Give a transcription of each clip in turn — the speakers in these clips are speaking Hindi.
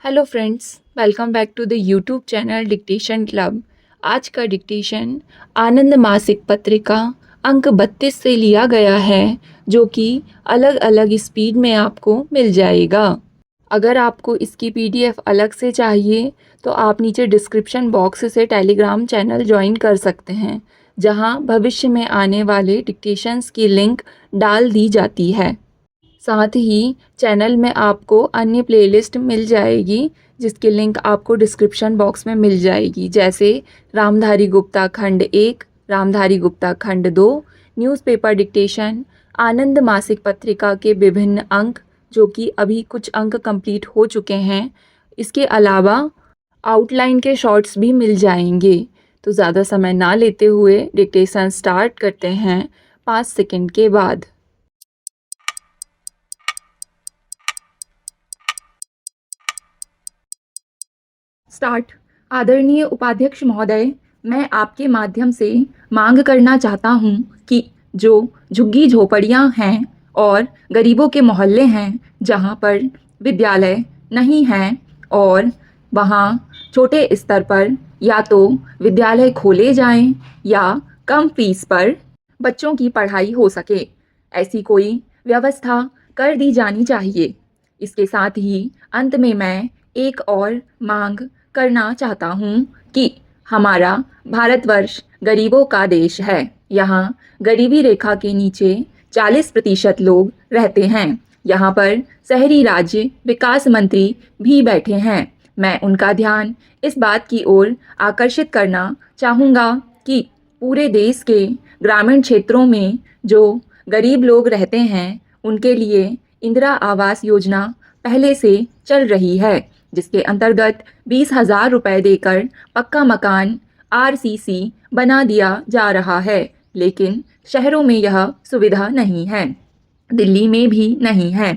Hello friends, welcome back to the YouTube channel dictation club. आज का डिक्टेशन आनंद मासिक पत्रिका अंक 32 से लिया गया है, जो कि अलग अलग स्पीड में आपको मिल जाएगा। अगर आपको इसकी पीडीएफ अलग से चाहिए तो आप नीचे डिस्क्रिप्शन बॉक्स से टेलीग्राम चैनल ज्वाइन कर सकते हैं, जहां भविष्य में आने वाले डिक्टेशंस की लिंक डाल दी जाती है। साथ ही चैनल में आपको अन्य प्लेलिस्ट मिल जाएगी, जिसकी लिंक आपको डिस्क्रिप्शन बॉक्स में मिल जाएगी, जैसे रामधारी गुप्ता खंड 1, रामधारी गुप्ता खंड 2, न्यूज़पेपर डिक्टेशन, आनंद मासिक पत्रिका के विभिन्न अंक, जो कि अभी कुछ अंक कंप्लीट हो चुके हैं। इसके अलावा आउटलाइन के शॉर्ट्स भी मिल जाएंगे। तो ज़्यादा समय ना लेते हुए डिक्टेशन स्टार्ट करते हैं 5 सेकंड के बाद। स्टार्ट। आदरणीय उपाध्यक्ष महोदय, मैं आपके माध्यम से मांग करना चाहता हूं कि जो झुग्गी झोपड़ियां हैं और गरीबों के मोहल्ले हैं जहां पर विद्यालय नहीं हैं, और वहां छोटे स्तर पर या तो विद्यालय खोले जाएं या कम फीस पर बच्चों की पढ़ाई हो सके, ऐसी कोई व्यवस्था कर दी जानी चाहिए। इसके साथ ही अंत में मैं एक और मांग करना चाहता हूँ कि हमारा भारतवर्ष गरीबों का देश है। यहाँ गरीबी रेखा के नीचे 40% लोग रहते हैं। यहाँ पर शहरी राज्य विकास मंत्री भी बैठे हैं। मैं उनका ध्यान इस बात की ओर आकर्षित करना चाहूँगा कि पूरे देश के ग्रामीण क्षेत्रों में जो गरीब लोग रहते हैं उनके लिए इंदिरा आवास योजना पहले से चल रही है, जिसके अंतर्गत 20,000 रुपये देकर पक्का मकान आरसीसी बना दिया जा रहा है। लेकिन शहरों में यह सुविधा नहीं है, दिल्ली में भी नहीं है।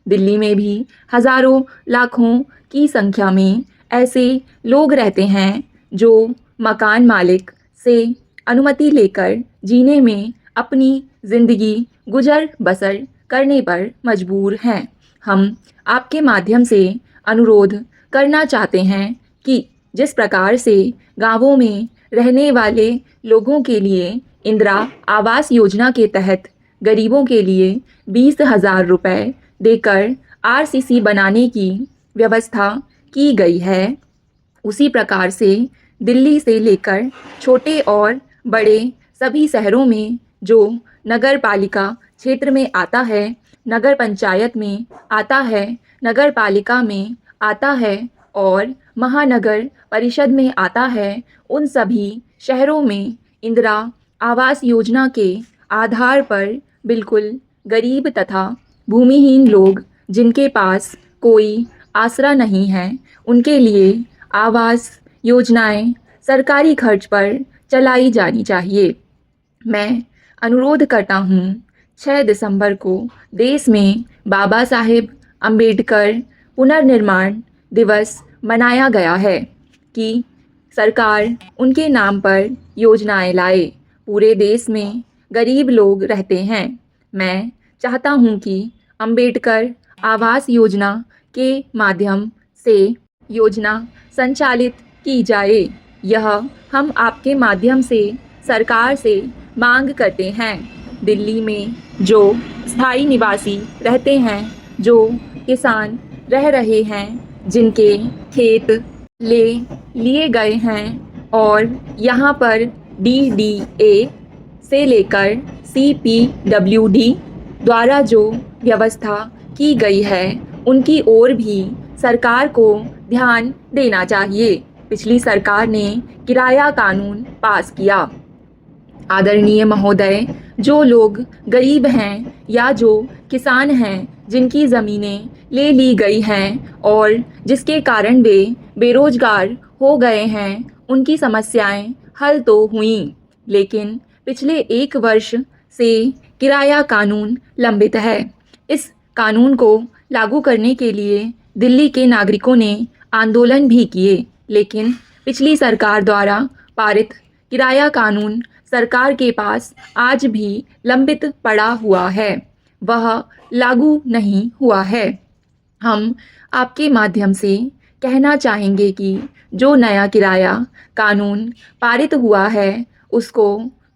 दिल्ली में भी हज़ारों लाखों की संख्या में ऐसे लोग रहते हैं जो मकान मालिक से अनुमति लेकर जीने में अपनी ज़िंदगी गुजर बसर करने पर मजबूर हैं। हम आपके माध्यम से अनुरोध करना चाहते हैं कि जिस प्रकार से गांवों में रहने वाले लोगों के लिए इंदिरा आवास योजना के तहत गरीबों के लिए 20,000 रुपये देकर आरसीसी बनाने की व्यवस्था की गई है, उसी प्रकार से दिल्ली से लेकर छोटे और बड़े सभी शहरों में जो नगर पालिका क्षेत्र में आता है, नगर पंचायत में आता है, नगर पालिका में आता है और महानगर परिषद में आता है, उन सभी शहरों में इंदिरा आवास योजना के आधार पर बिल्कुल गरीब तथा भूमिहीन लोग जिनके पास कोई आसरा नहीं है, उनके लिए आवास योजनाएं सरकारी खर्च पर चलाई जानी चाहिए। मैं अनुरोध करता हूँ 6 दिसंबर को देश में बाबा साहेब अम्बेडकर पुनर्निर्माण दिवस मनाया गया है कि सरकार उनके नाम पर योजनाएं लाए। पूरे देश में गरीब लोग रहते हैं। मैं चाहता हूं कि अम्बेडकर आवास योजना के माध्यम से योजना संचालित की जाए। यह हम आपके माध्यम से सरकार से मांग करते हैं। दिल्ली में जो स्थायी निवासी रहते हैं, जो किसान रह रहे हैं, जिनके खेत ले लिए गए हैं और यहाँ पर डीडीए से लेकर सीपीडब्ल्यूडी द्वारा जो व्यवस्था की गई है, उनकी ओर भी सरकार को ध्यान देना चाहिए। पिछली सरकार ने किराया कानून पास किया। आदरणीय महोदय, जो लोग गरीब हैं या जो किसान हैं जिनकी ज़मीनें ले ली गई हैं और जिसके कारण वे बेरोजगार हो गए हैं, उनकी समस्याएं हल तो हुईं, लेकिन पिछले 1 वर्ष से किराया कानून लंबित है। इस कानून को लागू करने के लिए दिल्ली के नागरिकों ने आंदोलन भी किए, लेकिन पिछली सरकार द्वारा पारित किराया कानून सरकार के पास आज भी लंबित पड़ा हुआ है, वह लागू नहीं हुआ है। हम आपके माध्यम से कहना चाहेंगे कि जो नया किराया कानून पारित हुआ है उसको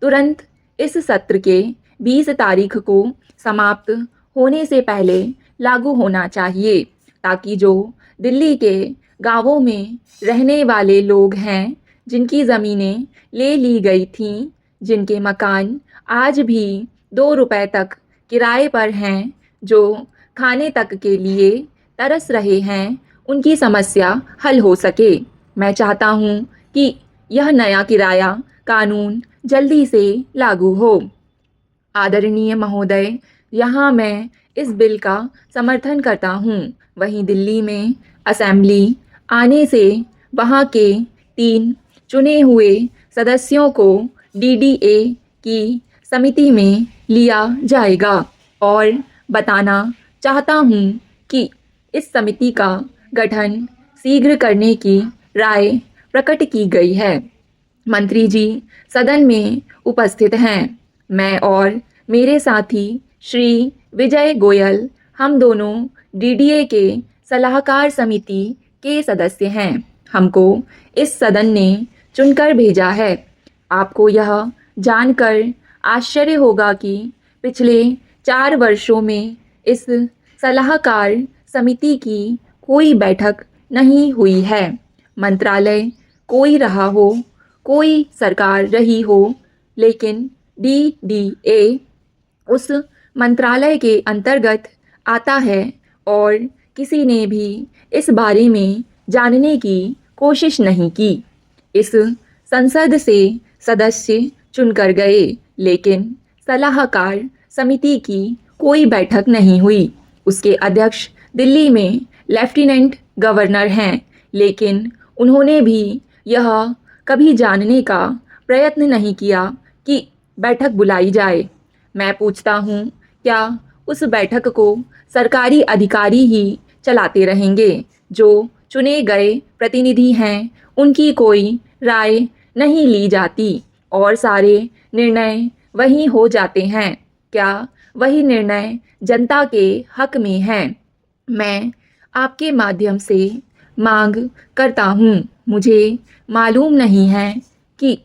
तुरंत इस सत्र के 20 तारीख को समाप्त होने से पहले लागू होना चाहिए, ताकि जो दिल्ली के गांवों में रहने वाले लोग हैं, जिनकी ज़मीनें ले ली गई थीं, जिनके मकान आज भी 2 रुपए तक किराए पर हैं, जो खाने तक के लिए तरस रहे हैं, उनकी समस्या हल हो सके। मैं चाहता हूँ कि यह नया किराया कानून जल्दी से लागू हो। आदरणीय महोदय, यहाँ मैं इस बिल का समर्थन करता हूँ। वहीं दिल्ली में असेंबली आने से वहाँ के 3 चुने हुए सदस्यों को डीडीए की समिति में लिया जाएगा और बताना चाहता हूँ कि इस समिति का गठन शीघ्र करने की राय प्रकट की गई है। मंत्री जी सदन में उपस्थित हैं। मैं और मेरे साथी श्री विजय गोयल, हम दोनों डीडीए के सलाहकार समिति के सदस्य हैं। हमको इस सदन ने चुनकर भेजा है। आपको यह जानकर आश्चर्य होगा कि पिछले 4 वर्षों में इस सलाहकार समिति की कोई बैठक नहीं हुई है। मंत्रालय कोई रहा हो, कोई सरकार रही हो, लेकिन डीडीए उस मंत्रालय के अंतर्गत आता है और किसी ने भी इस बारे में जानने की कोशिश नहीं की। इस संसद से सदस्य चुनकर गए, लेकिन सलाहकार समिति की कोई बैठक नहीं हुई। उसके अध्यक्ष दिल्ली में लेफ्टिनेंट गवर्नर हैं, लेकिन उन्होंने भी यह कभी जानने का प्रयत्न नहीं किया कि बैठक बुलाई जाए। मैं पूछता हूँ, क्या उस बैठक को सरकारी अधिकारी ही चलाते रहेंगे? जो चुने गए प्रतिनिधि हैं, उनकी कोई राय नहीं ली जाती और सारे निर्णय वही हो जाते हैं। क्या वही निर्णय जनता के हक में हैं? मैं आपके माध्यम से मांग करता हूँ। मुझे मालूम नहीं है कि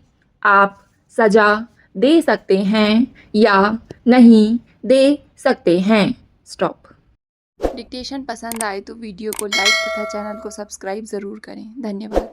आप सज़ा दे सकते हैं या नहीं दे सकते हैं। स्टॉप। डिक्टेशन पसंद आए तो वीडियो को लाइक तथा चैनल को सब्सक्राइब ज़रूर करें। धन्यवाद।